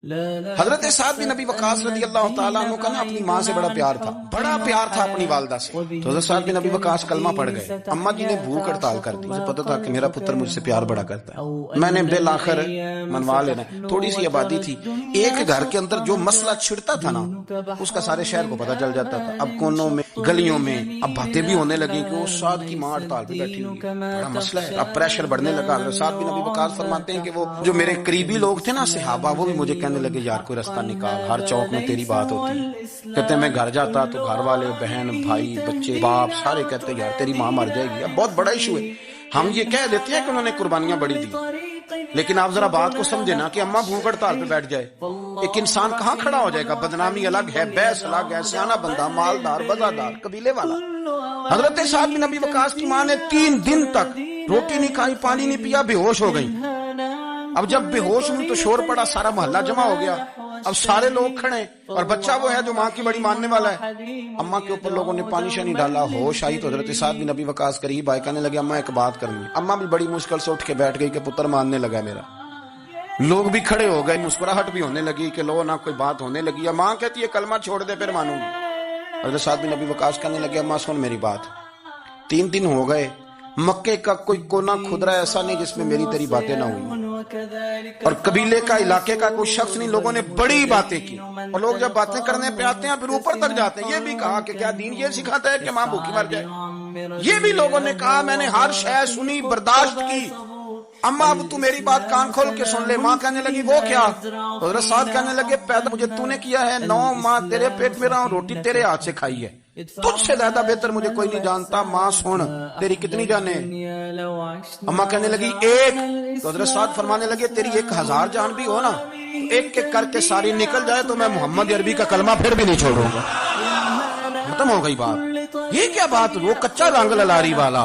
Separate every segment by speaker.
Speaker 1: حضرت سعد بن ابی وقاص رضی اللہ تعالیٰ عنہ کا نا اپنی ماں سے بڑا پیار تھا اپنی والدہ سے. تو حضرت سعد بن ابی وقاص کلمہ پڑھ گئے. اماں جی نے بھوک ہڑتال کر دی. مجھے پتا تھا کہ میرا پتر مجھ سے پیار بڑا کرتا ہے. میں نے بالآخر منوا لینا. تھوڑی سی آبادی تھی, ایک گھر کے اندر جو مسئلہ چھڑتا تھا نا اس کا سارے شہر کو پتا چل جاتا تھا. اب کونوں میں گلیوں میں اب باتیں بھی ہونے لگی کہ اس سعد کی ماں ہڑتال پہ بیٹھی ہوئی ہے, بڑا مسئلہ ہے. اب پریشر بڑھنے لگا. حضرت سعد بن ابی وقاص فرماتے ہیں کہ وہ جو میرے قریبی لوگ تھے نا صحابہ, وہ بھی مجھے کہنے لگے یار کوئی رستہ نکال, ہر چوک میں تیری بات ہوتی ہے. کہتے ہیں میں گھر جاتا تو گھر والے بہن بھائی بچے باپ سارے کہتے ہیں یار تیری ماں مر جائے گی. اب بہت بڑا ایشو ہے. ہم یہ کہہ دیتے ہیں کہ انہوں نے قربانیاں بڑی دی, لیکن آپ ذرا بات کو سمجھے نا کہ اماں بھوک ہڑتال پہ بیٹھ جائے, ایک انسان کہاں کھڑا ہو جائے گا؟ بدنامی الگ ہے, بحث الگ ہے, سیاںہ بندہ مالدار وزادار قبیلے والا. حضرت سعد بن ابی وقاص کی ماں نے 3 دن تک روٹی نہیں کھائی, پانی نہیں پیا, بے ہوش ہو گئی. اب جب بے ہوش ہوئی تو شور پڑا, سارا محلہ جمع ہو گیا. اب سارے لوگ کھڑے اور بچہ وہ ہے جو ماں کی بڑی ماننے والا ہے. اماں کے اوپر لوگوں نے پانی شانی ڈالا. ہوش آئی تو حضرت سعد بن ابی وقاص قریب آئے, کہنے لگے اماں ایک بات کرنی ہے. اماں بھی بڑی مشکل سے اٹھ کے بیٹھ گئی کہ پتر ماننے لگا میرا. لوگ بھی کھڑے ہو گئے, مسکراہٹ بھی ہونے لگی کہ لو نہ کوئی بات ہونے لگی. ماں کہتی ہے کلمہ چھوڑ دے پھر مانوں گی. حضرت سعد بن ابی وقاص کہنے لگے اماں سن میری بات, 3 دن ہو گئے, مکے کا کوئی کونا کھدرا ایسا نہیں جس میں میری تیری باتیں نہ ہوئی, اور قبیلے کا علاقے کا کوئی شخص نہیں. لوگوں نے بڑی باتیں کی, اور لوگ جب باتیں کرنے پہ آتے ہیں پھر اوپر تک جاتے ہیں. یہ بھی کہا کہ کیا دین یہ سکھاتا ہے کہ ماں بھوکی مر جائے؟ یہ بھی لوگوں نے کہا. میں نے ہر شے سنی, برداشت کی. اماں اب تو میری بات کان کھول کے سن لے. ماں کہنے لگی وہ کیا؟ حضرت سعد کہنے لگے پیدا مجھے تو نے کیا ہے, 9 ماہ تیرے پیٹ میں رہا ہوں, روٹی تیرے ہاتھ سے کھائی ہے, تجھ سے زیادہ بہتر مجھے کوئی نہیں جانتا. ماں سن تیری کتنی جانیں؟ اماں کہنے لگی 1. تو حضرت سعد فرمانے لگے تیری 1000 جان بھی ہو نا, ایک ایک کر کے ساری نکل جائے تو میں محمد عربی کا کلمہ پھر بھی نہیں چھوڑوں گا. ختم ہو گئی بات. یہ کیا بات؟ وہ کچا رنگ للاری والا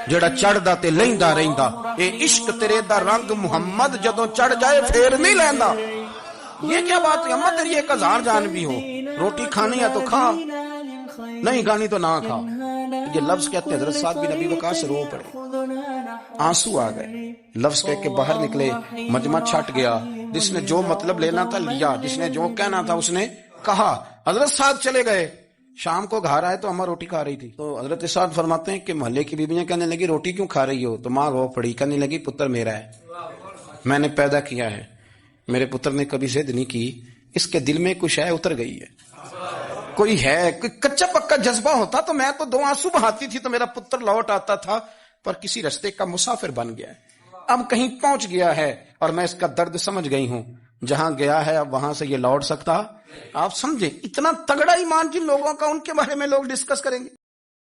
Speaker 1: جڑا چڑھدا تے لیندا رہندا, اے عشق تیرے دا رنگ محمد جدوں چڑھ جائے پھر نہیں لیندا. یہ کیا بات ہے؟ اماں تیری 1000 جان بھی ہو, روٹی کھانی ہے تو کھا, نہیں کھانی تو نہ کھا. یہ لفظ کہتے ہیں حضرت سعد بن ابی وقاص رو پڑے, آنسو آ گئے. لفظ کہہ کے باہر نکلے, مجمع چھٹ گیا. جس نے جو مطلب لینا تھا لیا, جس نے جو کہنا تھا اس نے کہا. حضرت سعد چلے گئے. شام کو گھر آئے تو اماں روٹی کھا رہی تھی. تو حضرت سعد فرماتے ہیں کہ محلے کی بیویاں کہنے لگی روٹی کیوں کھا رہی ہو؟ تو ماں رو پڑی, کہنے لگی پتر میرا ہے, میں نے پیدا کیا ہے, میرے پتر نے کبھی ضد نہیں کی, اس کے دل میں کچھ ہے اتر گئی ہے. کوئی ہے کوئی کچا پکا جذبہ ہوتا تو میں تو 2 آنسو بہاتی تھی تو میرا پتر لوٹ آتا تھا, پر کسی رستے کا مسافر بن گیا ہے, اب کہیں پہنچ گیا ہے, اور میں اس کا درد سمجھ گئی ہوں. جہاں گیا ہے اب وہاں سے یہ لوٹ سکتا. آپ سمجھے اتنا تگڑا ایمان جن لوگوں کا, ان کے بارے میں لوگ ڈسکس کریں گے.